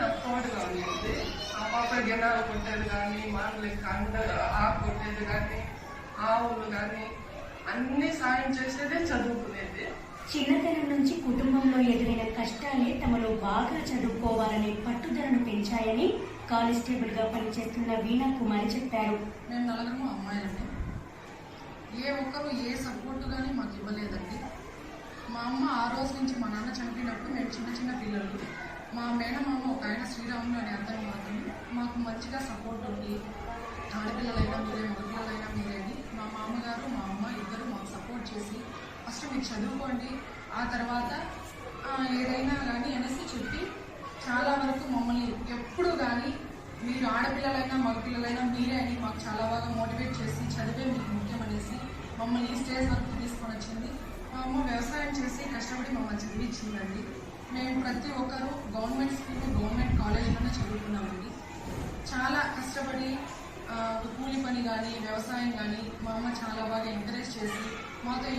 నాకు తోడుగా ఉండేది. ఆ పాప గిన్నెలు కొట్టేది కానీ, మాటలకి అందరూ ఆకు కొట్టేది కానీ, ఆవులు కానీ అన్ని సాయం చేసేదే, చదువుకునేది. చిన్నతనం నుంచి కుటుంబంలో ఎదురైన కష్టాలే తమలో బాగా చదువుకోవాలనే పట్టుదలను పెంచాయని కానిస్టేబుల్ గా పనిచేస్తున్న వీణా కుమారి చెప్పారు. మేము నలుగురు అమ్మాయిలండి. ఏ ఒక్కరు ఏ సపోర్ట్ కానీ మాకు ఇవ్వలేదండి. మా అమ్మ ఆ రోజు నుంచి మా నాన్న చనిపోయినప్పుడు మేము చిన్న చిన్న పిల్లలు. మా మేనమామ ఒక ఆయన శ్రీరాములు అనే అతను మాకు మంచిగా సపోర్ట్ ఉంది. ఆడపిల్లలైనా మీరే, మగపిల్లలైనా మీరే అని మా మామగారు మా అమ్మ ఇద్దరు మాకు సపోర్ట్ చేసి ఫస్ట్ మీరు చదువుకోండి, ఆ తర్వాత ఏదైనా కానీ అనేసి చెప్పి చాలా వరకు మమ్మల్ని ఎప్పుడు కానీ మీరు ఆడపిల్లలైనా మగపిల్లలైనా మీరే అని మాకు చాలా బాగా మోటివేట్ చేసి చదివే మీకు ముఖ్యం అనేసి మమ్మల్ని ఈ స్టేజ్ వరకు తీసుకొని వచ్చింది. మా అమ్మ వ్యవసాయం చేసి కష్టపడి మమ్మల్ని చదివించిందండి. మేము ప్రతి ఒక్కరూ గవర్నమెంట్ స్కూల్, గవర్నమెంట్ కాలేజీలోనే చదువుకున్నామండి. చాలా కష్టపడి కూలి పని కానీ, వ్యవసాయం కానీ మా అమ్మ చాలా బాగా ఎంకరేజ్ చేసి మాతో